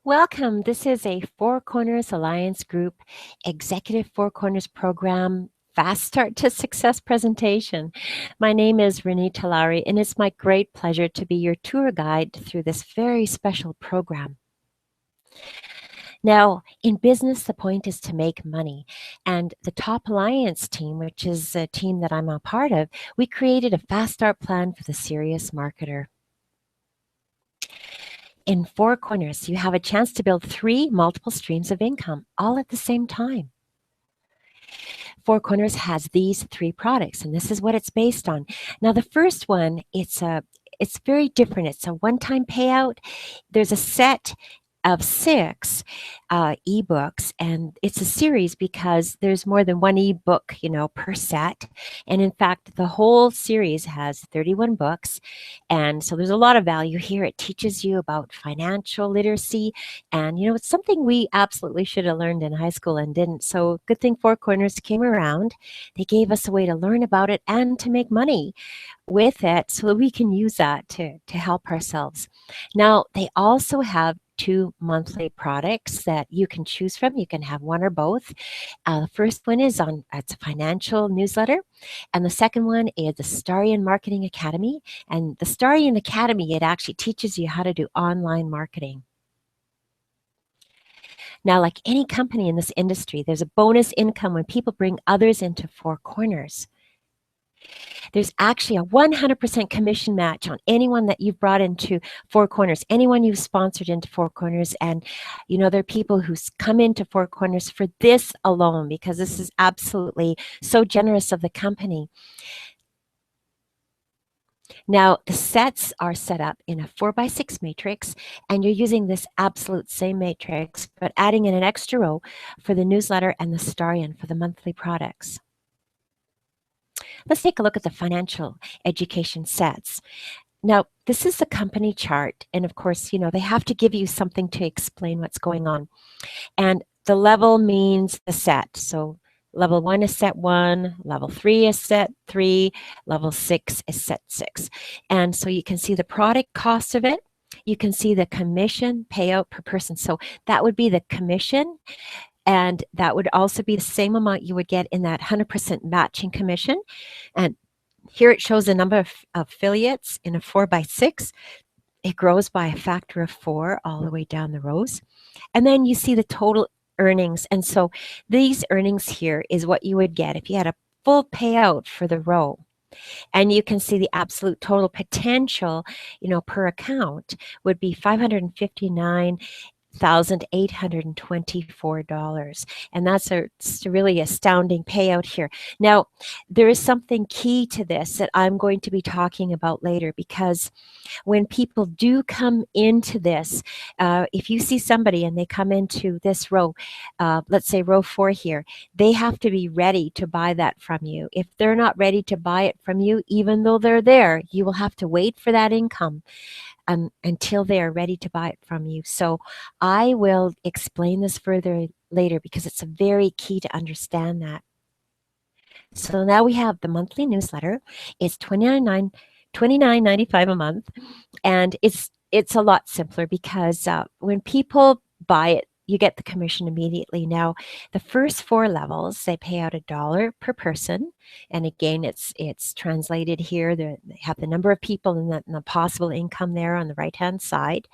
Welcome. This is a Four Corners Alliance Group Executive Four Corners Program Fast Start to Success presentation. My name is Renee Talari, and it's my great pleasure to be your tour guide through this very special program. Now, in business, the point is to make money. And the Top Alliance team, which is a team that I'm a part of, we created a fast start plan for the serious marketer. In Four Corners, you have a chance to build three multiple streams of income all at the same time. Four Corners has these three products, and this is what it's based on. Now, the first one, it's very different. It's a one-time payout. There's a set of six ebooks, and it's a series because there's more than one ebook, per set. And in fact, the whole series has 31 books, and so there's a lot of value here. It teaches you about financial literacy, and it's something we absolutely should have learned in high school and didn't. So good thing Four Corners came around. They gave us a way to learn about it and to make money with it so that we can use that to help ourselves. Now, they also have two monthly products that you can choose from. You can have one or both. The first one is it's a financial newsletter, and the second one is the Starian Marketing Academy. And the Starian Academy, it actually teaches you how to do online marketing. Now, like any company in this industry, there's a bonus income when people bring others into Four Corners. There's actually a 100% commission match on anyone that you've brought into Four Corners, anyone you've sponsored into Four Corners. And, there are people who come into Four Corners for this alone because this is absolutely so generous of the company. Now, the sets are set up in a 4x6 matrix, and you're using this absolute same matrix, but adding in an extra row for the newsletter and the Starian for the monthly products. Let's take a look at the financial education sets. Now, this is the company chart, and of course, they have to give you something to explain what's going on. And the level means the set. So level 1 is set 1, level 3 is set 3, level 6 is set 6. And so you can see the product cost of it. You can see the commission payout per person. So that would be the commission. And that would also be the same amount you would get in that 100% matching commission. And here it shows the number of affiliates in a 4x6. It grows by a factor of 4 all the way down the rows. And then you see the total earnings. And so these earnings here is what you would get if you had a full payout for the row. And you can see the absolute total potential, per account would be $559,824. And that's a really astounding payout here. Now, there is something key to this that I'm going to be talking about later, because when people do come into this, if you see somebody and they come into this row, let's say row 4 here, they have to be ready to buy that from you. If they're not ready to buy it from you, even though they're there, you will have to wait for that income until they are ready to buy it from you. So I will explain this further later because it's very key to understand that. So now we have the monthly newsletter. It's $29.95 a month, and it's a lot simpler because when people buy it, you get the commission immediately. Now, the first 4 levels, they pay out $1 per person. And again, it's translated here. They have the number of people and the possible income there on the right-hand side.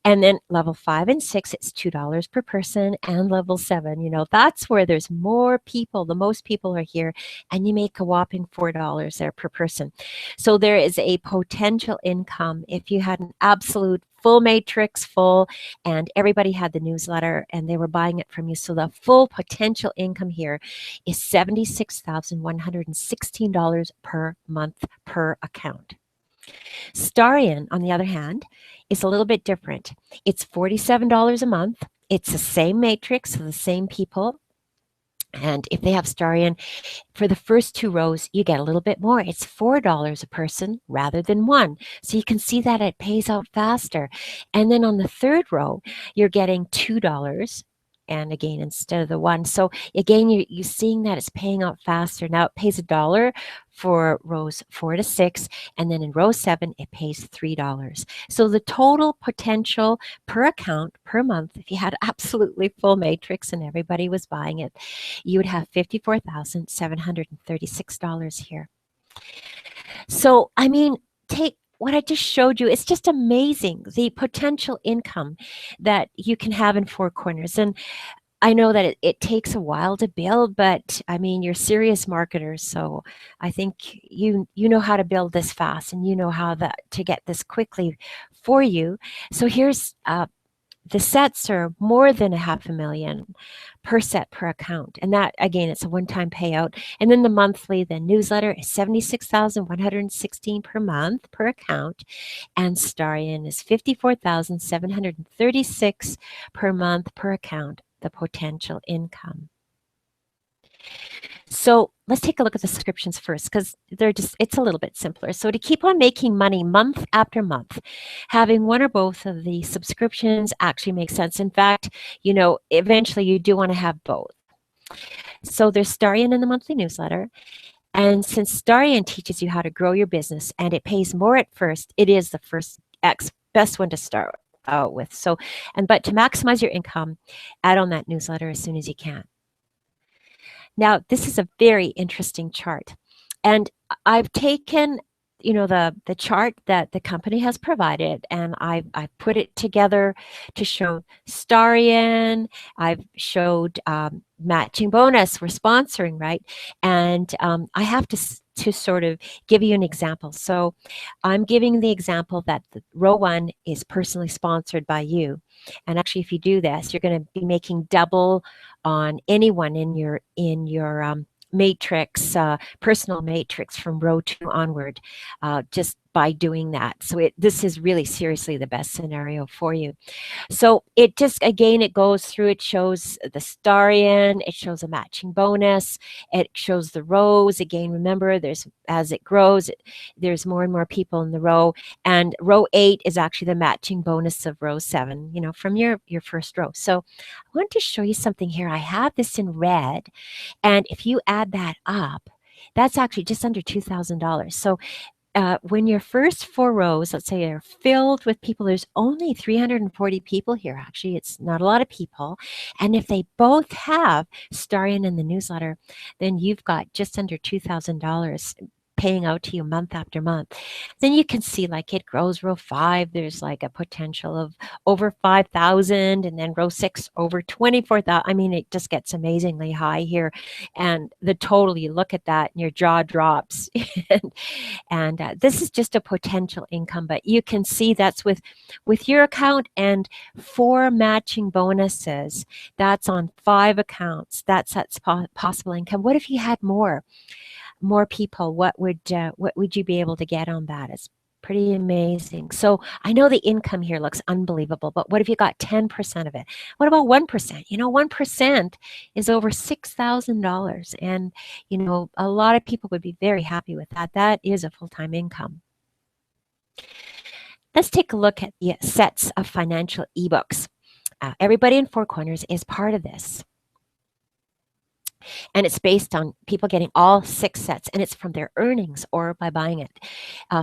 And then level 5 and 6, it's $2 per person. And level 7, that's where there's more people. The most people are here, and you make a whopping $4 there per person. So there is a potential income if you had an absolute full matrix full and everybody had the newsletter and they were buying it from you. So the full potential income here is $76,116 per month per account. Starian, on the other hand, is a little bit different. It's $47 a month. It's the same matrix, so the same people. And if they have Starian, for the first 2 rows, you get a little bit more. It's $4 a person rather than 1. So you can see that it pays out faster. And then on the 3rd row, you're getting $2 and again, instead of the 1. So again, you're seeing that it's paying out faster. Now it pays $1 for rows 4 to 6, and then in row 7, it pays $3. So the total potential per account per month, if you had absolutely full matrix and everybody was buying it, you would have $54,736 here. So, I mean, take what I just showed you. It's just amazing the potential income that you can have in Four Corners. And I know that it takes a while to build, but I mean, you're serious marketers, so I think you know how to build this fast, and you know how to get this quickly for you. So here's the sets are more than $500,000 per set per account. And that, again, it's a one-time payout. And then the newsletter is $76,116 per month per account. And Starion is $54,736 per month per account, the potential income. So let's take a look at the subscriptions first, because it's a little bit simpler. So to keep on making money month after month, having one or both of the subscriptions actually makes sense. In fact, eventually you do want to have both. So there's Starion in the monthly newsletter. And since Starion teaches you how to grow your business and it pays more at first, it is the best one to start out with. But to maximize your income, add on that newsletter as soon as you can. Now, this is a very interesting chart. And I've taken, the chart that the company has provided, and I've put it together to show Starion. I've showed matching bonus. We're sponsoring, right? And I have to sort of give you an example. So I'm giving the example that the row 1 is personally sponsored by you. And actually, if you do this, you're going to be making double on anyone in your matrix, personal matrix from row 2 onward, just by doing that. So this is really seriously the best scenario for you. So it just, again, it goes through, it shows the Starion, it shows a matching bonus, it shows the rows. Again, remember, as it grows, there's more and more people in the row. And row 8 is actually the matching bonus of row 7, from your first row. So I want to show you something here. I have this in red. And if you add that up, that's actually just under $2,000. So when your first 4 rows, let's say, are filled with people, there's only 340 people here. Actually, it's not a lot of people. And if they both have Starion in the newsletter, then you've got just under $2,000 paying out to you month after month. Then you can see, like, it grows. Row 5, there's like a potential of over 5,000, and then row 6 over 24,000. I mean, it just gets amazingly high here. And the total, you look at that and your jaw drops. And this is just a potential income, but you can see that's with your account and 4 matching bonuses. That's on 5 accounts. That's possible income. What if you had more people? What would you be able to get on that? It's pretty amazing. So I know the income here looks unbelievable, but what if you got 10% of it? What about 1%? 1% is over $6,000. And, a lot of people would be very happy with that. That is a full-time income. Let's take a look at the sets of financial ebooks. Everybody in Four Corners is part of this. And it's based on people getting all 6 sets, and it's from their earnings or by buying it.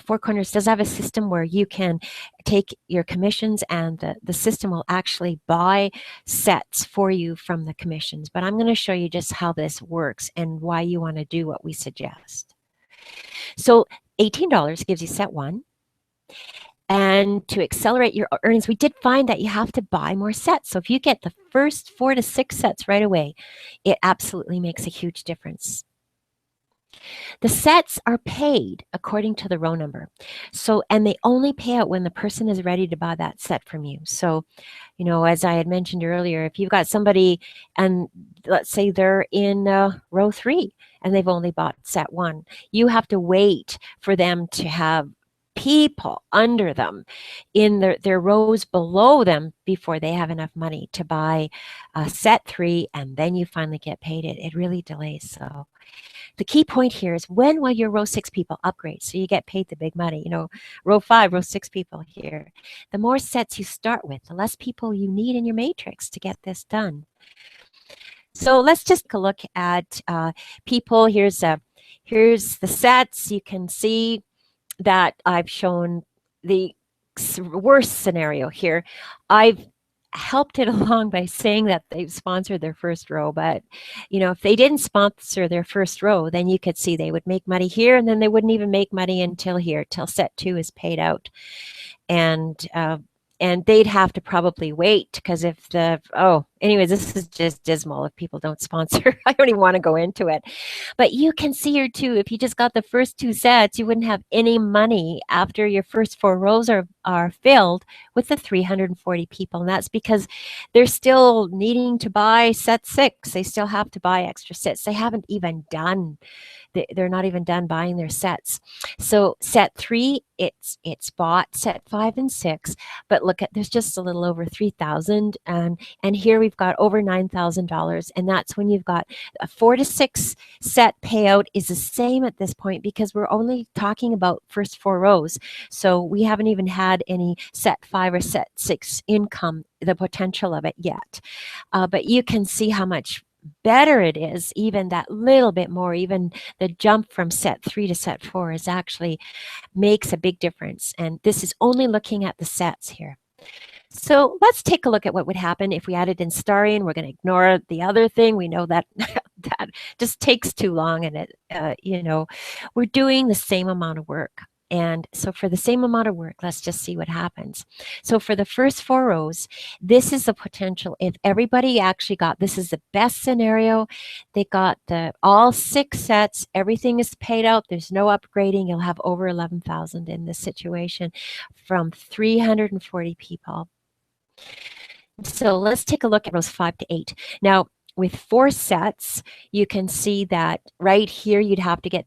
Four Corners does have a system where you can take your commissions, and the system will actually buy sets for you from the commissions. But I'm going to show you just how this works and why you want to do what we suggest. So $18 gives you set 1. And to accelerate your earnings, we did find that you have to buy more sets. So if you get the first 4 to 6 sets right away, it absolutely makes a huge difference. The sets are paid according to the row number. And they only pay out when the person is ready to buy that set from you. So, as I had mentioned earlier, if you've got somebody and let's say they're in row 3 and they've only bought set 1, you have to wait for them to have people under them in their rows below them before they have enough money to buy set 3, and then you finally get paid it. It really delays. So The key point here is when will your row 6 people upgrade so you get paid the big money? You know, row 5, row 6 people here. The more sets you start with, the less people you need in your matrix to get this done. So let's just take a look at people. Here's the sets. You can see that I've shown the worst scenario here. I've helped it along by saying that they've sponsored their first row, but you know, if they didn't sponsor their first row, then you could see they would make money here, and then they wouldn't even make money until here, till set 2 is paid out. And they'd have to probably wait, because if anyways, this is just dismal if people don't sponsor. I don't even want to go into it. But you can see here too, if you just got the first 2 sets, you wouldn't have any money after your first 4 rows are filled with the 340 people. And that's because they're still needing to buy set 6. They still have to buy extra sets. They haven't even done they're not even done buying their sets. So set 3, it's bought. Set 5 and 6, but look at, there's just a little over 3,000, and here we've got over $9,000, and that's when you've got a 4 to 6 set payout is the same at this point, because we're only talking about first 4 rows. So we haven't even had any set 5 or set 6 income, the potential of it yet. But you can see how much better it is, even that little bit more, even the jump from set 3 to set 4 is actually makes a big difference. And this is only looking at the sets here. So let's take a look at what would happen if we added in Starion. We're going to ignore the other thing. We know that that just takes too long, and we're doing the same amount of work. And so for the same amount of work, let's just see what happens. So for the first 4 rows, this is the potential. If everybody actually got, this is the best scenario, they got all 6 sets, everything is paid out, there's no upgrading, you'll have over 11,000 in this situation from 340 people. So let's take a look at rows 5 to 8. Now, with 4 sets, you can see that right here you'd have to get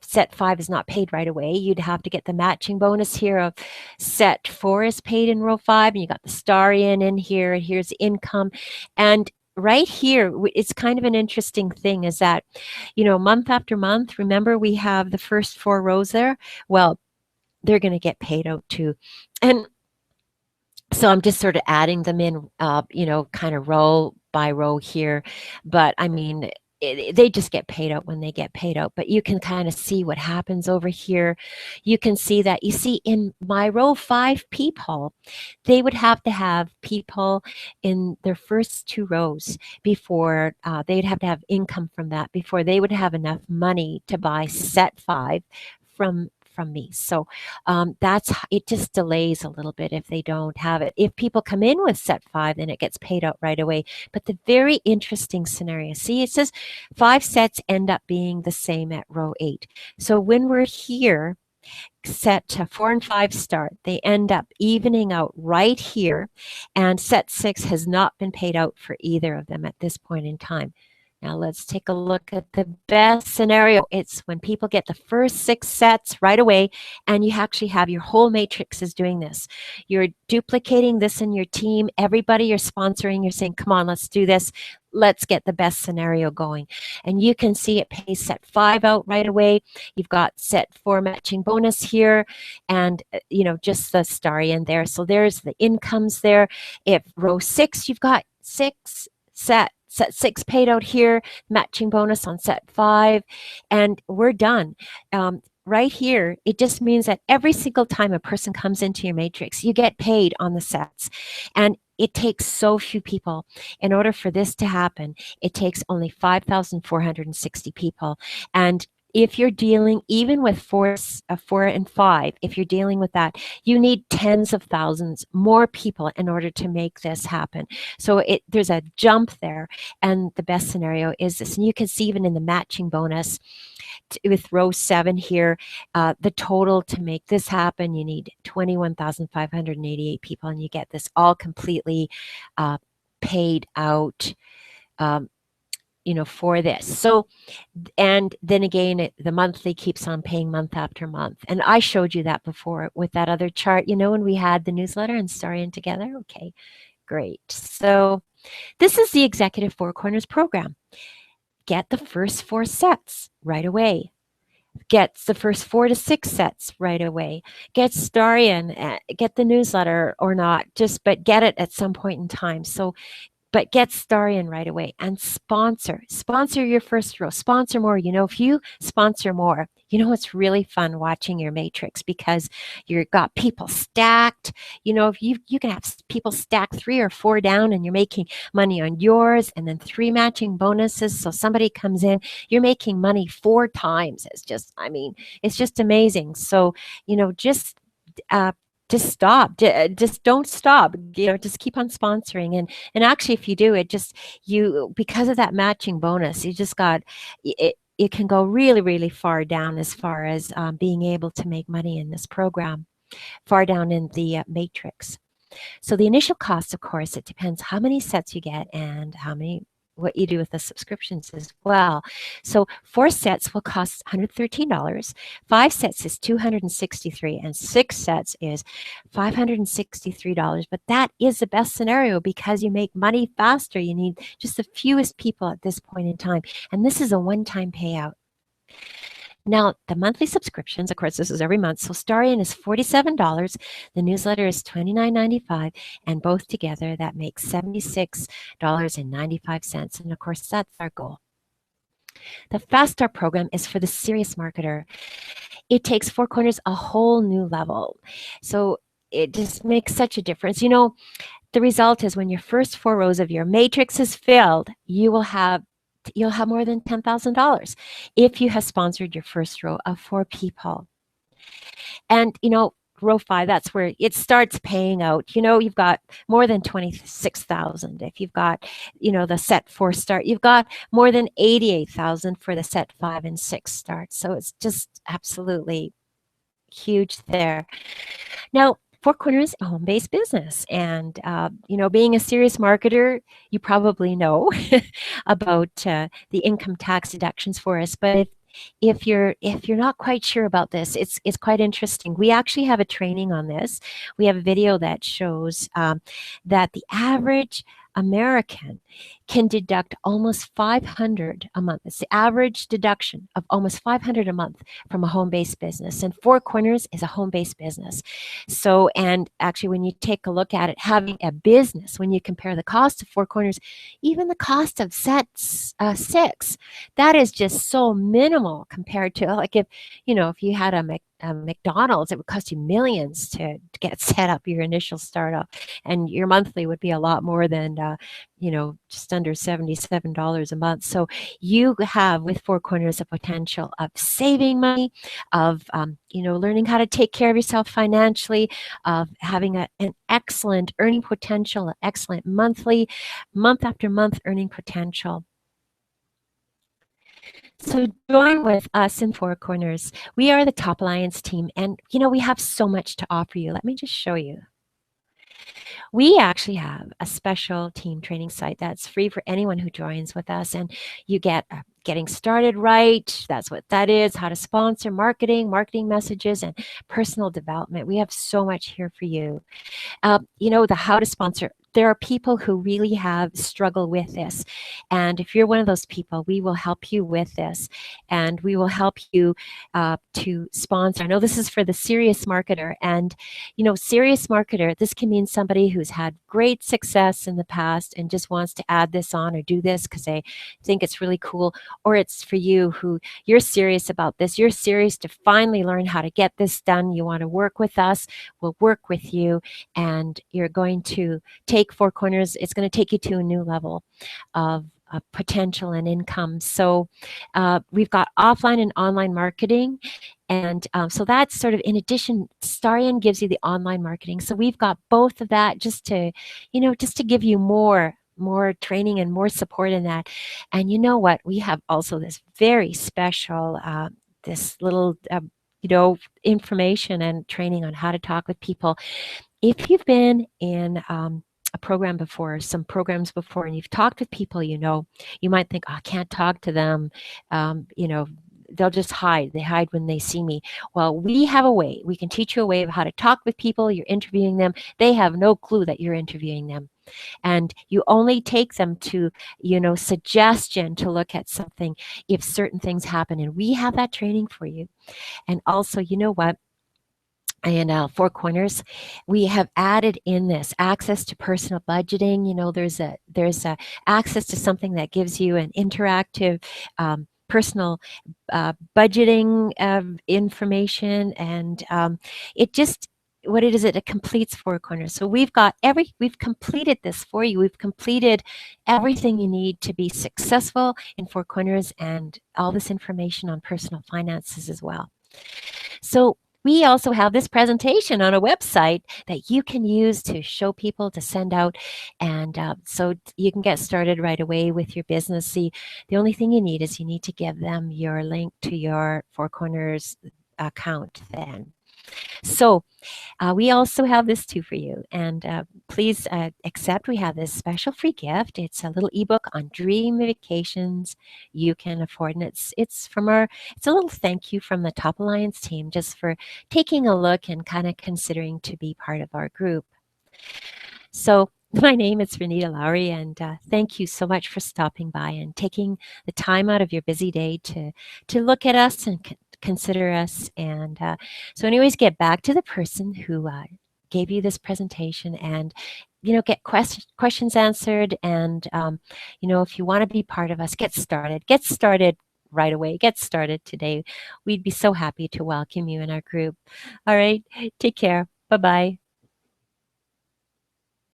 set 5 is not paid right away. You'd have to get the matching bonus here of set 4 is paid in row 5, and you got the Starion in here, and here's income. And right here, it's kind of an interesting thing is that, month after month, remember we have the first 4 rows there? Well, they're going to get paid out too. And so I'm just sort of adding them in, kind of row by row here. But I mean, they just get paid out when they get paid out. But you can kind of see what happens over here. You can see that, you see in my row 5 people, they would have to have people in their first 2 rows before they'd have to have income from that before they would have enough money to buy set 5 from me. So it just delays a little bit if they don't have it. If people come in with set 5, then it gets paid out right away. But the very interesting scenario, see, it says 5 sets end up being the same at row 8. So when we're here, set 4 and 5 start, they end up evening out right here, and set 6 has not been paid out for either of them at this point in time. Now let's take a look at the best scenario. It's when people get the first 6 sets right away, and you actually have your whole matrix is doing this. You're duplicating this in your team. Everybody you're sponsoring, you're saying, come on, let's do this. Let's get the best scenario going. And you can see it pays set 5 out right away. You've got set 4 matching bonus here, and just the Starion there. So there's the incomes there. If row 6, you've got 6 set 6 paid out here, matching bonus on set 5, and we're done. Right here, it just means that every single time a person comes into your matrix, you get paid on the sets. And it takes so few people. In order for this to happen, it takes only 5,460 people. And if you're dealing even with 4 and 5, if you're dealing with that, you need tens of thousands more people in order to make this happen. So there's a jump there, and the best scenario is this. And you can see even in the matching bonus with row 7 here, the total to make this happen, you need 21,588 people, and you get this all completely paid out for this. So, and then again, the monthly keeps on paying month after month. And I showed you that before with that other chart, when we had the newsletter and Starion together. Okay, great. So this is the Executive 4 Corners program. get the first 4 sets right away. Get the first 4 to 6 sets right away. Get Starion, get the newsletter or not, but get it at some point in time. So but get Starion right away and sponsor your first row, sponsor more. If you sponsor more, it's really fun watching your matrix because you've got people stacked. If you can have people stacked 3 or 4 down and you're making money on yours, and then 3 matching bonuses. So somebody comes in, you're making money 4 times. It's just amazing. So, just uh, stop. Just don't stop. Just keep on sponsoring. And actually, if you do it, because of that matching bonus, you just got it. It can go really, really far down as far as being able to make money in this program, far down in the matrix. So the initial cost, of course, it depends how many sets you get and what you do with the subscriptions as well. So 4 sets will cost $113. 5 sets is $263, and 6 sets is $563. But that is the best scenario because you make money faster. You need just the fewest people at this point in time. And this is a one-time payout. Now, the monthly subscriptions, of course, this is every month. So Starion is $47. The newsletter is $29.95. And both together, that makes $76.95. And of course, that's our goal. The Fast Start program is for the serious marketer. It takes Four Corners a whole new level. So it just makes such a difference. The result is when your first 4 rows of your matrix is filled, you'll have more than $10,000 if you have sponsored your first row of 4 people. And, row 5, that's where it starts paying out. You've got more than 26,000. If you've got, the set 4 start, you've got more than 88,000 for the set 5 and 6 start. So it's just absolutely huge there. Now, Four Corners, a home-based business. And, being a serious marketer, you probably know about the income tax deductions for us. But if you're not quite sure about this, it's quite interesting. We actually have a training on this. We have a video that shows that the average American can deduct almost $500 a month. It's the average deduction of almost $500 a month from a home-based business. And Four Corners is a home-based business. So, and actually, when you take a look at it, having a business, when you compare the cost of Four Corners, even the cost of sets 6, that is just so minimal compared to, like, if you had a McDonald's, it would cost you millions to get set up your initial startup, and your monthly would be a lot more than just under $77 a month. So you have with Four Corners a potential of saving money, of learning how to take care of yourself financially, of having an excellent earning potential, an excellent month after month earning potential. So join with us in Four Corners. We are the Top Alliance team, and we have so much to offer you. Let me just show you. We actually have a special team training site that's free for anyone who joins with us, and you get getting started right. That's what that is. How to sponsor, marketing messages, and personal development. We have so much here for you. The how to sponsor. There are people who really have struggled with this. And if you're one of those people, we will help you with this. And we will help you to sponsor. I know this is for the serious marketer. And, serious marketer, this can mean somebody who's had great success in the past and just wants to add this on or do this because they think it's really cool. Or it's for you who you're serious about this. You're serious to finally learn how to get this done. You want to work with us. We'll work with you. And you're going to take Four Corners, it's going to take you to a new level of potential and income. So we've got offline and online marketing. And so that's sort of in addition, Starion gives you the online marketing. So we've got both of that just to give you more training and more support in that. And you know what? We have also this very special, this little, information and training on how to talk with people. If you've been in a program before, some programs before, and you've talked with people, you might think, oh, I can't talk to them. they'll just hide. They hide when they see me. Well, we have a way. We can teach you a way of how to talk with people. You're interviewing them. They have no clue that you're interviewing them. And you only take them to, suggestion to look at something if certain things happen. And we have that training for you. And also, you know what? In Four Corners, we have added in this access to personal budgeting. There's a access to something that gives you an interactive personal budgeting information, and it just what it is it completes Four Corners. So we've completed this for you. We've completed everything you need to be successful in Four Corners, and all this information on personal finances as well. So we also have this presentation on a website that you can use to show people, to send out, and so you can get started right away with your business. See, the only thing you need is you need to give them your link to your Four Corners account then. So we also have this too for you, and please accept. We have this special free gift. It's a little ebook on dream vacations you can afford, and it's it's a little thank you from the Top Alliance team just for taking a look and kind of considering to be part of our group. So my name is Renita Lowry, and thank you so much for stopping by and taking the time out of your busy day to look at us and consider us. And so anyways, get back to the person who gave you this presentation, and get questions answered. And if you want to be part of us, get started right away. Get started today. We'd be so happy to welcome you in our group. All right, take care. Bye-bye.